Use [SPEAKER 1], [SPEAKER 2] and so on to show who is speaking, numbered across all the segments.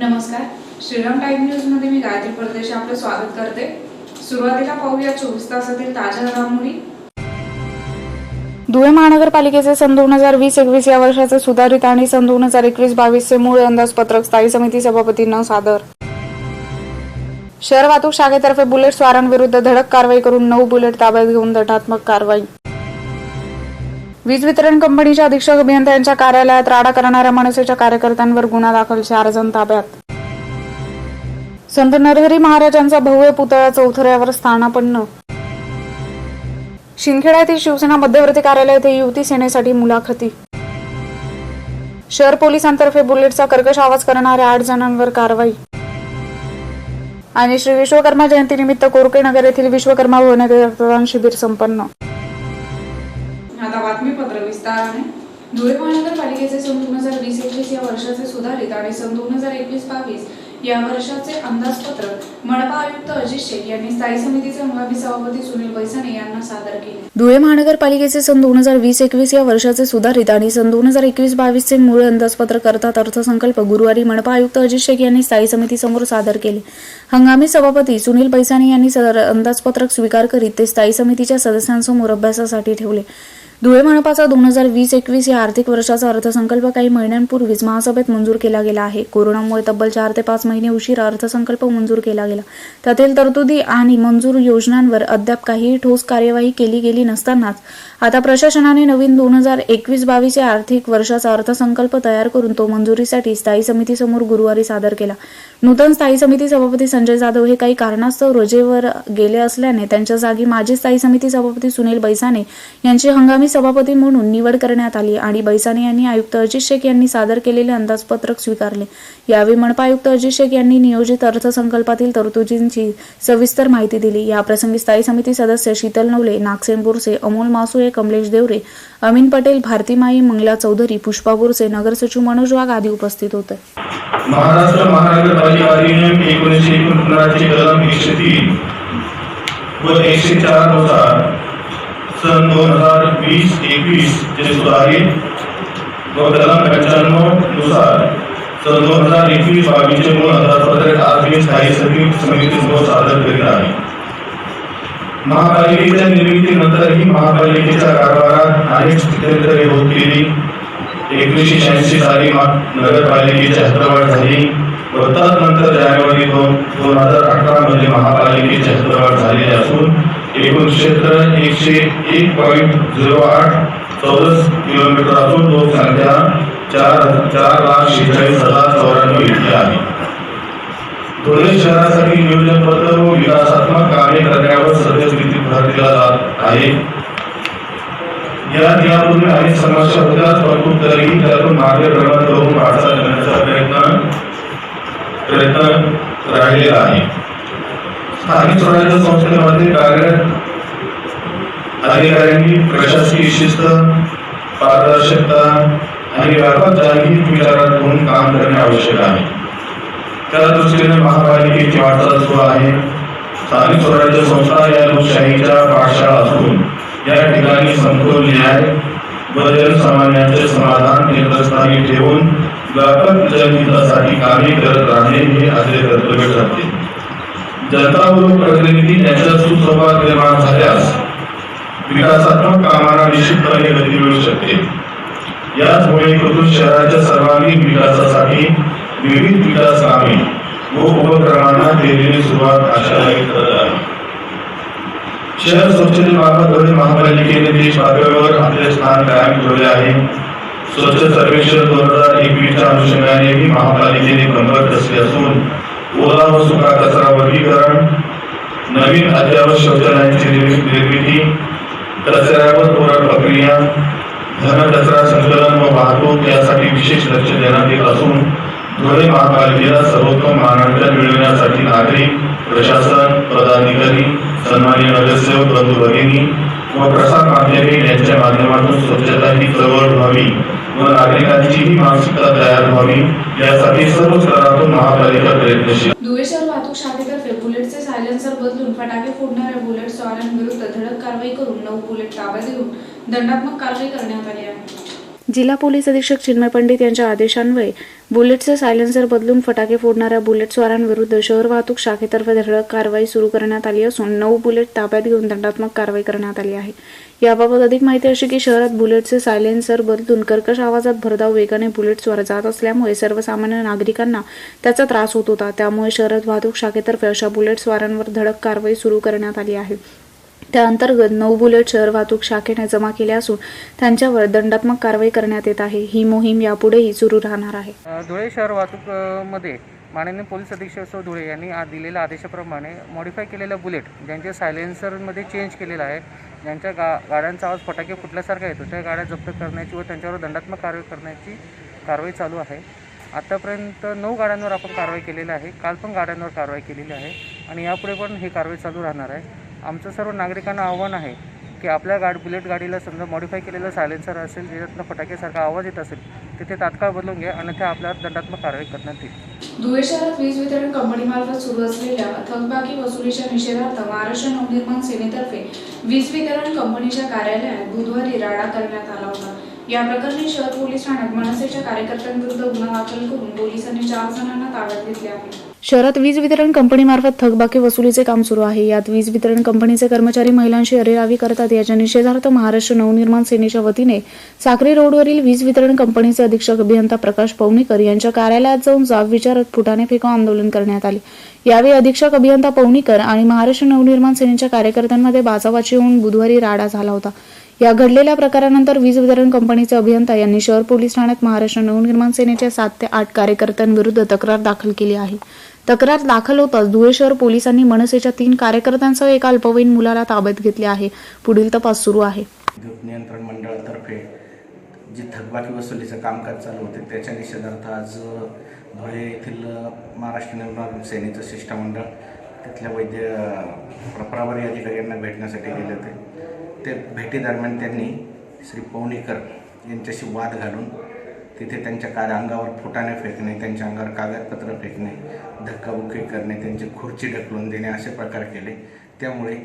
[SPEAKER 1] नमस्कार, Shriram time news मध्ये मी गायत्री परदेशी आपलं स्वागत करते। सुरुवातीला पाहूया 24 तासातील ताज्या घडामोडी।
[SPEAKER 2] धुळे महानगरपालिकेचे सन 2020-21 या वर्षाचे सुधारित आणि सन 2021-22 चे मूळ अंदाजपत्रक स्थायी समिती सभापतींना सादर। शहर वाहतूक शाखेतर्फे बुलेट स्वारांविरुद्ध धडक कारवाई करून 9 बुलेट ताब्यात घेऊन दंडात्मक कारवाई। वीज वितरण कंपनीच्या अधीक्षक अभियंता यांच्या कार्यालयात राडा करणाऱ्या मनसेच्या कार्यकर्त्यांवर गुन्हा दाखल, 4 जण ताब्यात। संत नरहरी महाराजांचा भव्य पुतळा चौथऱ्यावर स्थानापन्न। शिंदखेडा येथील शिवसेना मध्यवर्ती कार्यालय येथे युवती सेनेसाठी मुलाखती। शहर पोलिसांतर्फे बुलेटचा कर्कश आवाज करणाऱ्या 8 जणांवर कारवाई। आणि श्री विश्वकर्मा जयंतीनिमित्त कोरके नगर येथील विश्वकर्मा भवन येथे रक्तदान शिबिर संपन्न।
[SPEAKER 1] आता बातमीपत्र विस्ताराने। धुळे महानगरपालिकेचे सन 2020-21 या वर्षाचे सुधारित आणि सन 2021-22 या वर्षाचे अंदाजपत्रक मनपा आयुक्त अजित शेख यांनी स्थायी समितीचे हंगामी सभापती सुनील बैसाने यांना सादर केले।
[SPEAKER 2] धुळे महानगरपालिकेचे सन 2020-21 या वर्षाचे सुधारित आणि सन 2021-22 चे मूळ अंदाजपत्रक अर्थात अर्थसंकल्प गुरुवारी मनपा आयुक्त अजित शेख यांनी स्थायी समितीसमोर सादर केले। हंगामी सभापती सुनील बैसाने यांनी अंदाजपत्रक स्वीकार करीत ते स्थायी समितीच्या सदस्यांसमोर अभ्यासासाठी ठेवले। धुळे मनपाचा 2020-21 या आर्थिक वर्षाचा अर्थसंकल्प काही महिन्यांपूर्वीच महासभेत मंजूर केला गेला आहे। कोरोनामुळे तब्बल 4 ते 5 महिने उशिरा अर्थसंकल्प मंजूर केला गेला। त्यातील तरतुदी आणि मंजूर योजनांवर अद्याप काहीही ठोस कार्यवाही केली गेली नसतानाच आता प्रशासनाने नवीन 2021-22 या आर्थिक वर्षाचा अर्थसंकल्प तयार करून तो मंजुरीसाठी स्थायी समितीसमोर गुरुवारी सादर केला। नूतन स्थायी समिती सभापती संजय जाधव हे काही कारणास्तव रजेवर गेले असल्याने त्यांच्या जागी माजी स्थायी समिती सभापती सुनील बैसाने यांची हंगामी सभापती म्हणून निवड करण्यात आली आणि बैसाने यांनी आयुक्त अजित शेख यांनी सादर केलेले अंदाजपत्रक स्वीकारले। यावेळी मनपा आयुक्त अजित शेख यांनी नियोजित अर्थसंकल्पातील तरतुदींची सविस्तर माहिती दिली। या प्रसंगी स्थायी समिती सदस्य शीतल नवले, नागसेन बोरसे, अमोल मासुळे, कमलेश देवरे, अमीन पटेल, भारती माई, मंगला चौधरी, पुष्पा बोरसे, नगर सचिव मनोज वाघ आदी उपस्थित होते।
[SPEAKER 3] महाराष्ट्र महानगरपालिका अधिनियम 1949 चे कलम 103 व 104 नुसार सन 2020-21 चे सुधारित व कलम 95 नुसार सन 2021-22 चे मूळ अंदाजपत्रक आज मी स्थायी समितीसमोर सादर करीत आहे। महापालिकेच्या निर्मितीनंतरही महापालिकेच्या कारभारात अनेक स्थित्यंतरे होत गेली। 1986 साली नगरपालिकेची हद्दवाढ झाली व तदनंतर जानेवारी 2018 मध्ये महापालिकेची हद्दवाढ झालेली असून एकूण क्षेत्र 101.08 चौरस किलोमीटर असून लोकसंख्या 4,46,094 इतकी आहे। धुळे शहरासाठी नियोजनबद्ध व विकासात्मक कामे करण्यावर सद्यस्थितीत भर दिला जात आहे। यापूर्वी अनेक समस्या होत्या, परंतु तरीही त्यातून मार्गक्रमण करून वाटचाल करण्याचा प्रयत्न राहिलेला आहे। स्थानिक स्वराज्य संस्थेमध्ये कार्यरत अधिकाऱ्यांनी प्रशासकीय शिस्त, पारदर्शकता आणि व्यापक जागतिक विचारात घेऊन काम करणे आवश्यक आहे। त्या दृष्टीने महापालिकेची वाटचाल सुरू आहे। स्थानिक स्वराज्य संस्था या लोकशाहीच्या पाठशाळा असून या ठिकाणी समतोल न्याय व जनसामान्यांचे समाधान केंद्रस्थानी ठेवून व्यापक जनहितासाठी कामे करत राहणे हे आपले कर्तव्य ठरते। जनता व लोकप्रतिनिधी यांच्यात सुसंवाद निर्माण झाल्यास विकासात्मक कामांना निश्चितपणे गती मिळू शकते। याचमुळे कृती शहराच्या सर्वांगीण विकासासाठी विविध विकास कामे व उपक्रमांना केलेली सुरुवात आशादायक ठरत आहे। शहर स्वच्छतेबाबत धुळे महापालिकेने देश पातळीवर आपले स्थान कायम ठेवले आहे। स्वच्छ सर्वेक्षण 2021च्या अनुषंगानेही महापालिकेने कंबर कसली असून ओला व सुका कचरा वर्गीकरण, नवीन अद्यावत शौचालयांची निर्मिती, कचऱ्यावर त्वरित प्रक्रिया, घनकचरा संकलन व वाहतूक यासाठी विशेष लक्ष देण्यात येत असून धुळे महापालिकेला सर्वोत्तम मानांकन मिळविण्यासाठी नागरिक, प्रशासन, पदाधिकारी, सन्माननीय नगरसेवक बंधू भगिनी व प्रसार माध्यमे यांच्या माध्यमातून स्वच्छता ही चळवळ व्हावी व नागरिकांचीही मानसिकता तयार व्हावी यासाठी सर्व स्तरातून महापालिका प्रयत्नशील।
[SPEAKER 1] धुळे शहर वाहतूक शाखेतर्फे बुलेटचे सायलेन्सर बदलून फटाके फोडणाऱ्या बुलेट स्वारांविरुद्ध धडक कारवाई करून 9 बुलेट ताब्यात घेऊन दंडात्मक कारवाई करण्यात आली आहे।
[SPEAKER 2] जिल्हा पोलीस अधीक्षक चिन्मय पंडित यांच्या आदेशान्वये बुलेटचे सायलेन्सर बदलून फटाके फोडणाऱ्या बुलेटस्वारांविरुद्ध शहर वाहतूक शाखेतर्फे धडक कारवाई सुरू करण्यात आली असून 9 बुलेट ताब्यात घेऊन दंडात्मक कारवाई करण्यात आली आहे. याबाबत अधिक माहिती अशी की शहरात बुलेटचे सायलेन्सर बदलून कर्कश आवाजात भरधाव वेगाने बुलेटस्वार जात असल्यामुळे सर्वसामान्य नागरिकांना त्याचा त्रास होत होता. त्यामुळे शहर वाहतूक शाखेतर्फे अशा बुलेटस्वारांवर धडक कारवाई सुरू करण्यात आली आहे. त्या अंतर्गत 9 बुलेट शहर वाहतूक शाखेने जमा केले असून त्यांच्यावर दंडात्मक कारवाई करण्यात येत आहे. ही मोहीम यापुढेही सुरू राहणार आहे.
[SPEAKER 4] धुळे शहर वाहतूक मध्ये माननीय पोलीस अधीक्षक धुळे यांनी आज दिलेल्या आदेशाप्रमाणे मॉडिफाय केलेल्या बुलेट ज्यांचे सायलेन्सरमध्ये चेंज केलेलं आहे, ज्यांच्या गाड्यांचा आवाज फटाके फुटल्यासारखा येतो, त्या गाड्या जप्त करण्याची व त्यांच्यावर दंडात्मक कारवाई करण्याची कारवाई चालू आहे. आतापर्यंत 9 गाड्यांवर आपण कारवाई केलेली आहे. काल पण गाड्यांवर कारवाई केलेली आहे आणि यापुढे पण ही कारवाई चालू राहणार आहे. आमचं सर्व नागरिकांना आव्हान आहे की आपल्या बुलेट गाडीला समजा मॉडिफाय केलेलं सायलेन्सर असेल, ज्याच्यातनं फटाक्यासारखा आवाज येत असेल, तिथे तात्काळ बदलून घ्या अन्यथा आपल्यावर दंडात्मक कारवाई करण्यात येईल.
[SPEAKER 1] धुळे शहरात वीज वितरण कंपनीमार्फत सुरू असलेल्या थकबाकी वसुलीच्या निषेधार्थ महाराष्ट्र नवनिर्माण सेनेतर्फे वीज वितरण कंपनीच्या कार्यालयात बुधवारी राडा करण्यात आला होता. या प्रकरणी शहर पोलीस ठाण्यात मनसेच्या कार्यकर्त्यांविरुद्ध गुन्हा दाखल करून पोलिसांनी 4 जणांना ताब्यात घेतले आहे.
[SPEAKER 2] शहरात वीज वितरण कंपनीमार्फत थकबाकी वसुलीचे काम सुरू आहे. यात वीज वितरण कंपनीचे कर्मचारी महिलांशी अरेरावी करतात. याच्या निषेधार्थ महाराष्ट्र नवनिर्माण सेनेच्या वतीने साक्री रोडवरील वीज वितरण कंपनीचे अधीक्षक अभियंता प्रकाश पवनीकर यांच्या कार्यालयात जाऊन जाब विचारत फुटाणे फेकून आंदोलन करण्यात आले. यावेळी अधीक्षक अभियंता पवनीकर आणि महाराष्ट्र नवनिर्माण सेनेच्या कार्यकर्त्यांमध्ये बाचाबाची होऊन बुधवारी राडा झाला होता. या घडलेल्या प्रकारानंतर वीज वितरण कंपनीचे अभियंता यांनी शहर पोलीस ठाण्यात महाराष्ट्र नवनिर्माण सेनेच्या 7 ते 8 कार्यकर्त्यांविरुद्ध तक्रार दाखल केली आहे. तक्रार दाखल होताच धुळे शहर पोलिसांनी मनसेच्या 3 कार्यकर्त्यांसह एका अल्पवयीन मुलाला ताब्यात घेतले आहे. पुढील तपास सुरू आहे.
[SPEAKER 5] विद्युत नियंत्रण मंडळातर्फे जे थकबाकी वसुलीचं कामकाज चालू होते त्याच्या निषेधार्थ आज धुळे येथील महाराष्ट्र निर्माण सेनेचं शिष्टमंडळ तिथल्या प्रभारी अधिकाऱ्यांना भेटण्यासाठी गेले होते. ते भेटीदरम्यान त्यांनी श्री पवनीकर यांच्याशी वाद घालून तिथे त्यांच्या अंगावर फुटाणे फेकणे, त्यांच्या अंगावर कागदपत्र फेकणे, धक्काबुक्की करणे, त्यांची खुर्ची ढकलून देणे असे प्रकार केले. त्यामुळे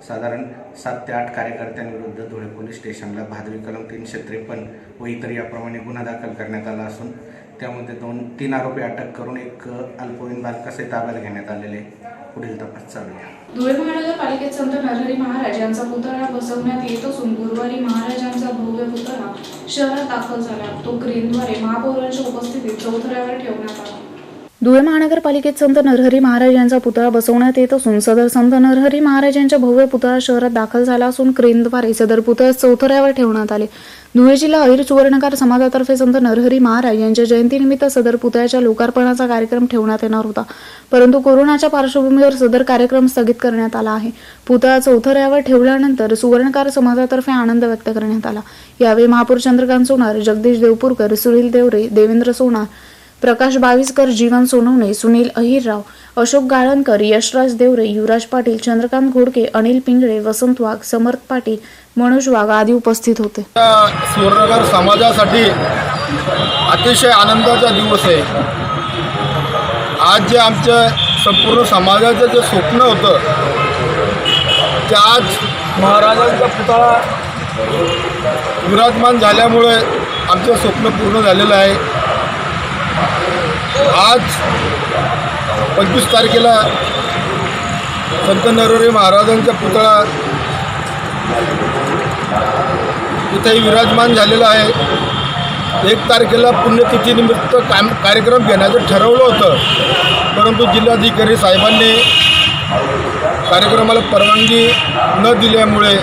[SPEAKER 5] साधारण 7 ते 8 कार्यकर्त्यांविरुद्ध धुळे पोलीस स्टेशनला भादवी कलम 353 व इतर याप्रमाणे गुन्हा दाखल करण्यात आला असून त्यामध्ये 2-3 आरोपी अटक करून एक अल्पवयीन बालकाचे ताब्यात घेण्यात आलेले. पुढील तपास चालू आहे.
[SPEAKER 1] धुळे महानगरपालिकेत संत नरहरी महाराज यांचा पुतळा बसवण्यात येत असून गुरुवारी महाराजांचा भव्य पुतळा शहरात दाखल झाला. तो क्रेनद्वारे महापौरांच्या उपस्थितीत चौथऱ्यावर ठेवण्यात आला.
[SPEAKER 2] धुळे महानगरपालिकेत संत नरहरी महाराज यांचा पुतळा बसवण्यात येत असून सदर संत नरहरी महाराज यांच्या भव्य पुतळा शहरात दाखल झाला असून क्रेनद्वारे सदर पुतळा चौथऱ्यावर ठेवण्यात आले. धुळे जिल्हा अहिर सुवर्णकार समाजातर्फे संत नरहरी महाराज यांच्या जयंतीनिमित्त सदर पुतळ्याच्या लोकार्पणाचा कार्यक्रम ठेवण्यात येणार होता, परंतु कोरोनाच्या पार्श्वभूमीवर सदर कार्यक्रम स्थगित करण्यात आला आहे. पुतळा चौथऱ्यावर ठेवल्यानंतर सुवर्णकार समाजातर्फे आनंद व्यक्त करण्यात आला. यावेळी महापौर चंद्रकांत सोनार, जगदीश देवपूरकर, सुनील देवरे, देवेंद्र सोनार, प्रकाश बाविस्कर, जीवन सोनवणे, सुनील अहिरराव, अशोक गाळणकर, यशराज देवरे, युवराज पाटील, चंद्रकांत घोडके, अनिल पिंगळे, वसंत वाघ, समर्थ पाटील, मनोज वाघ आदी उपस्थित होते.
[SPEAKER 6] सुवर्णकार समाजासाठी अतिशय आनंदाचा दिवस आहे. आज जे आमच्या संपूर्ण समाजाचं जे स्वप्न होतं ते आज महाराजांचा पुतळा विराजमान झाल्यामुळे आमचं स्वप्न पूर्ण झालेलं आहे. आज 25 तारखेला संत नरहरी महाराजांचा पुतळा इथेही विराजमान झालेला आहे. 1 तारखेला पुण्यतिथीनिमित्त कार्यक्रम घेण्याचं ठरवलं होतं, परंतु जिल्हाधिकारी साहेबांनी कार्यक्रमाला परवानगी न दिल्यामुळे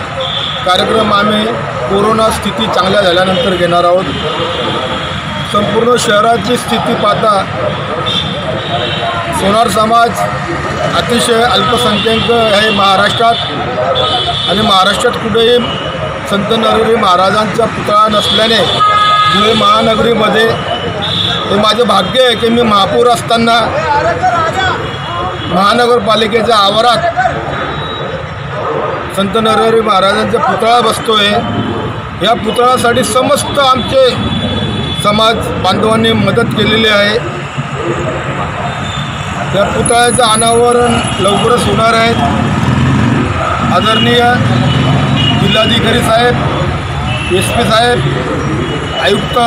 [SPEAKER 6] कार्यक्रम आम्ही कोरोना स्थिती चांगल्या झाल्यानंतर घेणार आहोत. संपूर्ण शहराची स्थिती पाहता सोनार समाज अतिशय अल्पसंख्याक आहे महाराष्ट्रात आणि महाराष्ट्रात कुठेही संत नरहरी महाराजांचा पुतळा नसल्याने धुळे महानगरीमध्ये हे माझे भाग्य आहे की मी महापौर असताना महानगरपालिकेच्या आवारात संत नरहरी महाराजांचा पुतळा बसतोय. या पुतळ्यासाठी समस्त आमचे समाज बांधवांनी मदत केलेली आहे. या पुतळ्याचं अनावरण लवकरच होणार आहे. आदरणीय जिल्हाधिकारी साहेब SP साहेब, आयुक्त,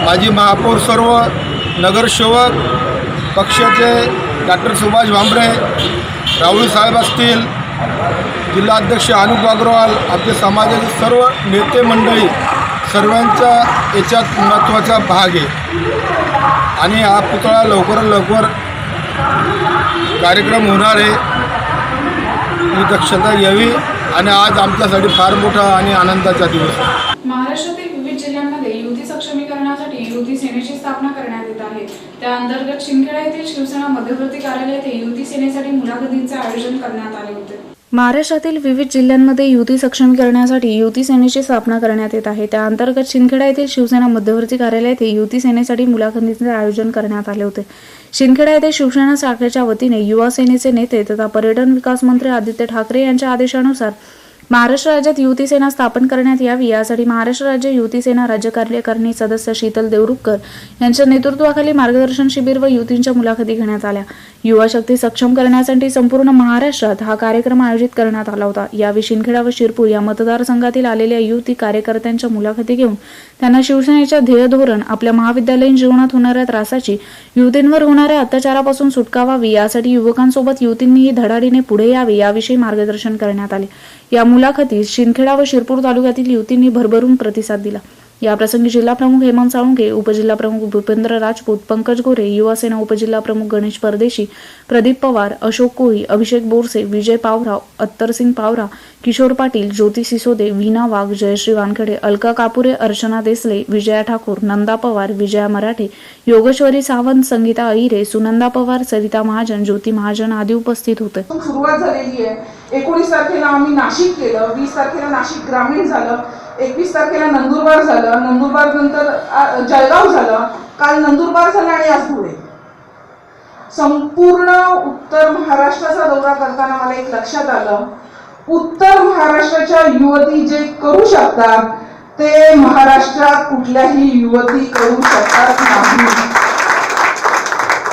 [SPEAKER 6] माजी महापौर, सर्व नगरसेवक, पक्षाचे डॉक्टर सुभाष भामरे, राहुल साहेब असतील, जिल्हाध्यक्ष अनुप अग्रवाल, आपले समाजाचे सर्व नेते मंडळी, सर्वांचा याच्यात महत्त्वाचा भाग आहे आणि हा पुतळा लवकरात लवकर कार्यक्रम होणार आहे ही दक्षता घ्यावी आणि आज आमच्यासाठी फार मोठा आणि आनंदाचा दिवस आहे.
[SPEAKER 1] महाराष्ट्रातील विविध जिल्ह्यांमध्ये युती सक्षमीकरणासाठी युती सेनेची स्थापना करण्यात येत आहे. त्या अंतर्गत शिंदखेडा येथील शिवसेना मध्यवर्ती कार्यालय येथे युती सेनेसाठी मुलाखतींचे आयोजन करण्यात आले होते.
[SPEAKER 2] महाराष्ट्रातील विविध जिल्ह्यांमध्ये युती सक्षम करण्यासाठी युती सेनेची स्थापना करण्यात येत आहे. त्या अंतर्गत शिंदखेडा येथील शिवसेना मध्यवर्ती कार्यालय येथे युती सेनेसाठी मुलाखतींचे आयोजन करण्यात आले होते. शिंदखेडा येथे शिवसेना शाखेच्या वतीने युवा सेनेचे नेते तथा पर्यटन विकास मंत्री आदित्य ठाकरे यांच्या आदेशानुसार महाराष्ट्र राज्यात युती सेना स्थापन करण्यात यावी यासाठी महाराष्ट्र राज्य युती सेना राज्य कार्यकारिणी सदस्य शीतल देवरुखकर यांच्या नेतृत्वाखाली मार्गदर्शन शिबिर व युतींच्या मुलाखती घेण्यात आल्या. युवा शक्ती सक्षम करण्यासाठी संपूर्ण महाराष्ट्रात हा कार्यक्रम आयोजित करण्यात आला होता. यावेळी शिंदखेडा व शिरपूर या मतदारसंघातील आलेल्या युती कार्यकर्त्यांच्या मुलाखती घेऊन त्यांना शिवसेनेच्या ध्येय धोरण, आपल्या महाविद्यालयीन जीवनात होणाऱ्या त्रासाची, युवतींवर होणाऱ्या अत्याचारापासून सुटका व्हावी यासाठी युवकांसोबत युवतींनीही धडाडीने पुढे यावे याविषयी मार्गदर्शन करण्यात आले. या मुलाखतीत शिंदखेडा व शिरपूर तालुक्यातील युवतींनी भरभरून प्रतिसाद दिला. याप्रसंगी जिल्हाप्रमुख हेमंत साळुंके, उपजिल्हाप्रमुख भूपेंद्र राजपूत, पंकज गोरे, युवा सेना उपजिल्हाप्रमुख गणेश परदेशी, प्रदीप पवार, अशोक कोळी, अभिषेक बोरसे, विजय पावरा, अत्तरसिंग पावरा, किशोर पाटील, ज्योती सिसोदे, वीणा वाघ, जयश्री वानखेडे, अलका कापुरे, अर्चना देसले, विजया ठाकूर, नंदा पवार, विजया मराठे, योगेश्वरी सावंत, संगीता अहिरे, सुनंदा पवार, सरिता महाजन, ज्योती महाजन आदी उपस्थित होते.
[SPEAKER 7] सुरुवात झालेली आहे. 19 तारखेला आम्ही नाशिक केलं, 20 तारखेला नाशिक ग्रामीण झालं, 21 तारखेला नंदुरबार झालं, नंदुरबार नंतर जळगाव झालं, काल नंदुरबार झालं आणि आज धुळे. संपूर्ण उत्तर महाराष्ट्राचा दौरा करताना मला एक लक्षात आलं, उत्तर महाराष्ट्राच्या युवती जे करू शकतात ते महाराष्ट्रात कुठल्याही युवती करू शकतात नाही.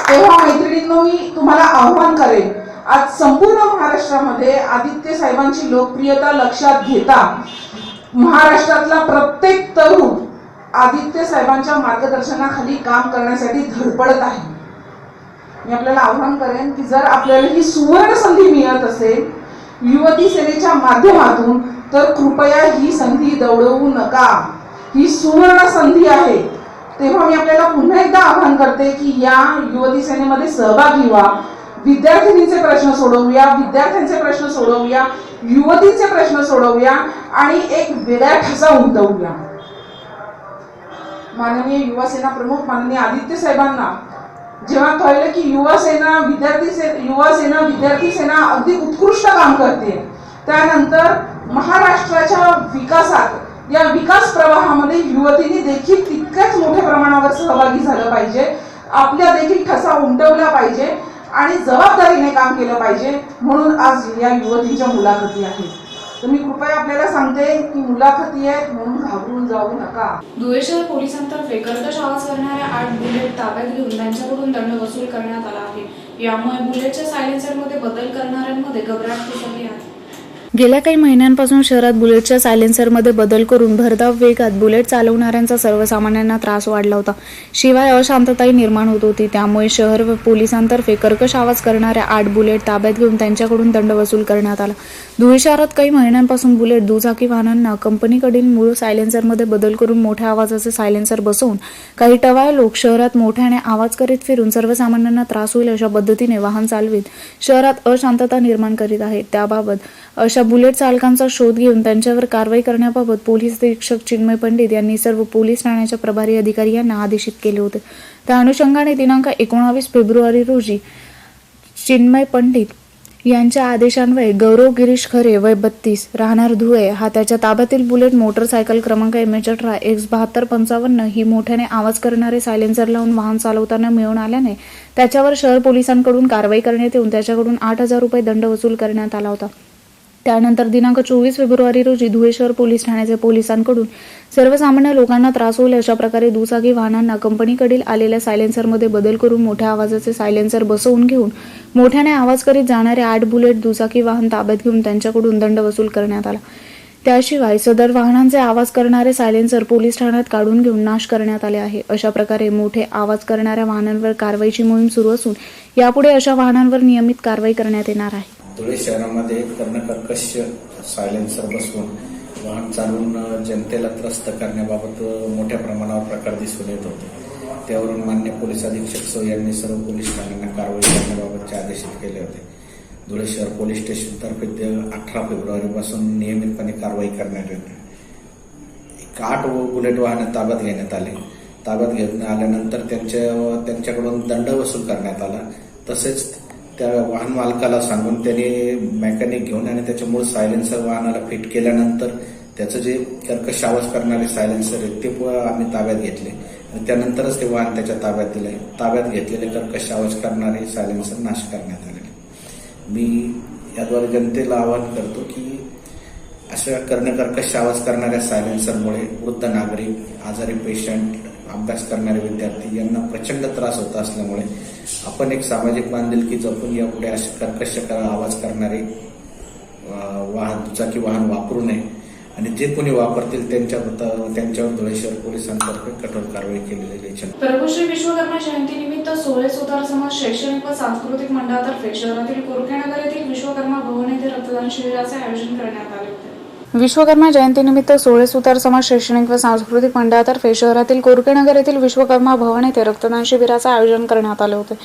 [SPEAKER 7] तेव्हा मैत्रिणींनो, मी तुम्हाला आव्हान करेन, आज संपूर्ण महाराष्ट्रामध्ये आदित्य साहेबांची लोकप्रियता लक्षात घेता महाराष्ट्रातला प्रत्येक तरुण आदित्य साहेबांच्या मार्गदर्शनाखाली काम करण्यासाठी धडपडत आहे. मी आपल्याला आव्हान करेन की जर आपल्याला ही सुवर्ण संधी मिळत असेल युवती सेनेच्या माध्यमातून तर कृपया ही संधी दवडवू नका. ही सुवर्ण संधी आहे. तेव्हा मी आपल्याला पुन्हा एकदा आव्हान करते की या युवती सेनेमध्ये सहभागी व्हा. विद्यार्थिनींचे प्रश्न सोडवूया, विद्यार्थ्यांचे प्रश्न सोडवूया, युवतींचे प्रश्न सोडवूया आणि एक वेगळा ठसा उमटवूया. माननीय युवा सेना प्रमुख माननीय आदित्य साहेबांना जेव्हा कळलं की युवा सेना विद्यार्थी सेना अगदी उत्कृष्ट काम करते, त्यानंतर महाराष्ट्राच्या विकासात या विकास प्रवाहामध्ये युवतींनी देखील तितक्याच मोठ्या प्रमाणावर सहभागी झालं पाहिजे, आपल्या देखील ठसा उमटवला पाहिजे आणि जबाबदारीने काम केलं पाहिजे. म्हणून आज या युवतींच्या मुलाखती आहेत. तर मी कृपया आपल्याला सांगते की मुलाखती आहेत म्हणून घाबरून जाऊ नका.
[SPEAKER 1] धुळे शहर पोलिसांतर्फे कर्कश आवाज करणाऱ्या 8 बुलेट ताब्यात घेऊन त्यांच्याकडून दंड वसूल करण्यात आला आहे. यामुळे बुलेटच्या सायलेन्सरमध्ये बदल करणाऱ्यांमध्ये घबराट पसरली आहे.
[SPEAKER 2] गेल्या काही महिन्यांपासून शहरात बुलेटच्या सायलेन्सरमध्ये बदल करून भरधाव वेगात बुलेट चालवणाऱ्यांचा सर्वसामान्यांना त्रास वाढला होता. शिवाय अशांतताही निर्माण होत होती. त्यामुळे शहर व पोलिसांतर्फे कर्कश आवाज करणाऱ्या 8 बुलेट ताब्यात घेऊन त्यांच्याकडून दंड वसूल करण्यात आला. धुळे शहरात काही महिन्यांपासून बुलेट दुचाकी वाहनांना कंपनीकडील मूळ सायलेन्सरमध्ये बदल करून मोठ्या आवाजाचे सायलेन्सर बसवून काही टवाळ लोक शहरात मोठ्याने आवाज करीत फिरून सर्वसामान्यांना त्रास होईल अशा पद्धतीने वाहन चालवित शहरात अशांतता निर्माण करीत आहेत. त्याबाबत अशा बुलेट चालकांचा शोध घेऊन त्यांच्यावर कारवाई करण्याबाबत पोलीस अधीक्षक चिन्मय पंडित यांनी सर्व पोलीस ठाण्याच्या प्रभारी अधिकारी यांना आदेशित केले होते. त्या अनुषंगाने दिनांक 19 फेब्रुवारी रोजी चिन्मय पंडित यांच्या आदेशान्वये गौरव गिरीश खरे वय 32 राहणार धुळे हा त्याच्या ताब्यातील बुलेट मोटरसायकल क्रमांक MH18 X7255 ही मोठ्याने आवाज करणारे सायलेन्सर लावून वाहन चालवताना मिळून आल्याने त्याच्यावर शहर पोलिसांकडून कारवाई करण्यात येऊन त्याच्याकडून 8,000 रुपये दंड वसूल करण्यात आला होता. त्यानंतर दिनांक 24 फेब्रुवारी रोजी धुळे शहर पोलीस ठाण्याचे पोलिसांकडून सर्वसामान्य लोकांना त्रास होईल अशा प्रकारे दुचाकी वाहनांना कंपनीकडील आलेल्या सायलेन्सरमध्ये बदल करून मोठ्या आवाजाचे सायलेन्सर बसवून घेऊन मोठ्याने आवाज करीत जाणारे 8 बुलेट दुचाकी वाहन ताब्यात घेऊन त्यांच्याकडून दंड वसूल करण्यात आला. त्याशिवाय सदर वाहनांचे आवाज करणारे सायलेन्सर पोलीस ठाण्यात काढून घेऊन नाश करण्यात आले आहे. अशा प्रकारे मोठे आवाज करणाऱ्या वाहनांवर कारवाईची मोहीम सुरू असून यापुढे अशा वाहनांवर नियमित कारवाई करण्यात येणार आहे.
[SPEAKER 5] धुळे शहरामध्ये कर्णकर्कश सायलेन्सर बसवून वाहन चालवून जनतेला त्रस्त करण्याबाबत मोठ्या प्रमाणावर प्रकार दिसून येत होते. त्यावरून मान्य पोलीस अधीक्षक सो यांनी सर्व पोलीस ठाण्यांना कारवाई करण्याबाबतचे आदेश केले होते. धुळे शहर पोलीस स्टेशनतर्फे 18 फेब्रुवारीपासून नियमितपणे कारवाई करण्यात येते. 8 बुलेट वाहने ताब्यात घेण्यात आले. ताब्यात घेण्यात आल्यानंतर त्यांच्याकडून दंड वसूल करण्यात आला. तसेच त्या वाहन मालकाला सांगून त्याने मेकॅनिक घेऊन आणि त्याचे मूळ सायलेन्सर वाहनाला फिट केल्यानंतर त्याचं जे कर्कश आवाज करणारे सायलेन्सर आहेत ते आम्ही ताब्यात घेतले आणि त्यानंतरच ते वाहन त्याच्या ताब्यात दिले. ताब्यात घेतलेले कर्कश आवाज करणारे सायलेन्सर नाश करण्यात आले. मी याद्वारे जनतेला आवाहन करतो की अशा कर्कश आवाज करणाऱ्या सायलेन्सरमुळे वृद्ध नागरिक, आजारी पेशंट, अभ्यास करणारे विद्यार्थी यांना प्रचंड त्रास होत असल्यामुळे आपण एक सामाजिक बांधिलकी जपून यापुढे असे कर्कश आवाज करणारे दुचाकी वाहन वापरू नये आणि जे कोणी वापरतील त्यांच्यावर धुळे शहर पोलिसांतर्फे कठोर कारवाई केली जाईल.
[SPEAKER 1] प्रभू श्री विश्वकर्मा जयंतीनिमित्त सोळे सुतार समाज शैक्षणिक व सांस्कृतिक मंडळातर्फे शहरातील कोरकेनगर येथील विश्वकर्मा भवन येथे रक्तदान शिबिराचे आयोजन करण्यात आले होते.
[SPEAKER 2] विश्वकर्मा जयंतीनिमित्त सोळे सुतार समाज शैक्षणिक व सांस्कृतिक मंडळातर्फे शहरातील कोरकेनगर येथील विश्वकर्मा भवन येथे रक्तदान शिबिराचे आयोजन करण्यात आले होते.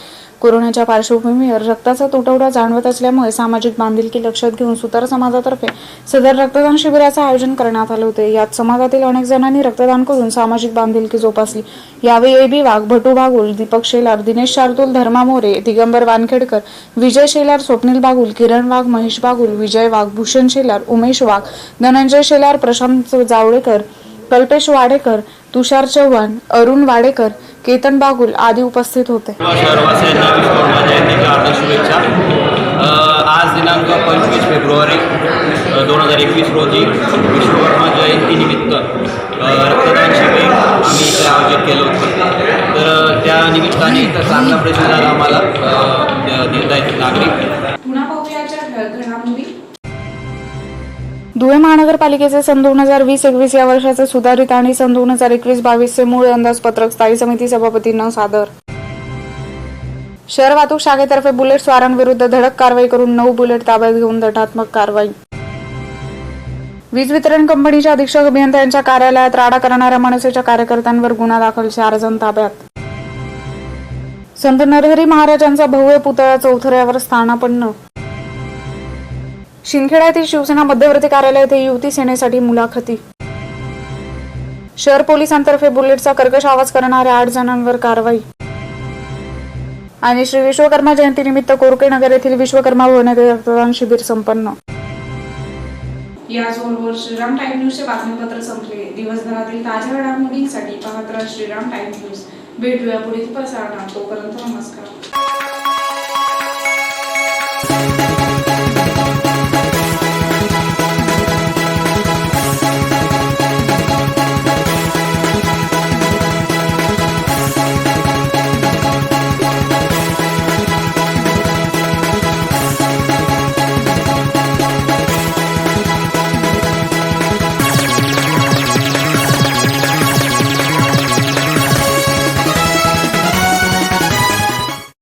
[SPEAKER 2] कोरोनाच्या पार्श्वभूमीवर रक्ताचा तुटवडा जाणवत असल्यामुळे सामाजिक बांधिलकी लक्षात घेऊन सुतार समाजातर्फे सदर रक्तदान शिबिराचे आयोजन करण्यात आले होते. यात समाजातील अनेक जणांनी रक्तदान करून सामाजिक बांधिलकी जोपासली. यावेळी एबी वाघ, भटू बागुल, दीपक शेलार, दिनेश शार्दूल, धर्मा मोरे, दिगंबर वानखेडकर, विजय शेलार, स्वप्नील बागुल, किरण वाघ, महेश बागुल, विजय वाघ, भूषण शेलार, उमेश वाघ, धनंजय शेलार, प्रशांत जावळेकर, कल्पेश वाडेकर, तुषार चव्हाण, अरुण वाडेकर, केतन बागुल आदी उपस्थित होते.
[SPEAKER 8] शहरवासियांना विश्वकर्मा जयंतीच्या हार्दिक शुभेच्छा. आज दिनांक 25 फेब्रुवारी 2021 रोजी विश्वकर्मा जयंतीनिमित्त रक्तदान शिबिर आम्ही इथे आयोजित केलं होतं. तर त्या निमित्ताने इथं चांगला प्रतिसाद आम्हाला देत आहेत नागरिक.
[SPEAKER 1] पुन्हा पाहूयाच्या घडामोडी.
[SPEAKER 2] धुळे महानगरपालिकेचे सन 2020-21 या वर्षाचे सुधारित आणि सन 2021-22 चे मूळ अंदाजपत्रक स्थायी समिती सभापतींना सादर. शहर वाहतूक शाखेतर्फे बुलेट स्वारांविरुद्ध धडक कारवाई करून 9 बुलेट ताब्यात घेऊन दंडात्मक कारवाई. वीज वितरण कंपनीच्या अधीक्षक अभियंता यांच्या कार्यालयात राडा करणाऱ्या मनसेच्या कार्यकर्त्यांवर गुन्हा दाखल, 4 जण ताब्यात. संत नरहरी महाराजांचा भव्य पुतळा चौथऱ्यावर स्थानापन्न. शिंदखेडा येथील शिवसेना मध्यवर्ती कार्यालय येथे युवती सेनेसाठी मुलाखती. शहर पोलिसांतर्फे बुलेटचा कर्कश आवाज करणाऱ्या 8 जणांवर कारवाई. आणि श्री विश्वकर्मा जयंतीनिमित्त कोरकेनगर येथील विश्वकर्मा भवन येथे रक्तदान शिबिर संपन्न.
[SPEAKER 1] याचबरोबर श्रीराम टाइम न्यूजचे बातमीपत्र संपले. दिवसभरातील ताज्या घडामोडींसाठी पाहत राहा श्रीराम टाइम न्यूज. भेटूया पुढील प्रसारणात. तोपर्यंत नमस्कार.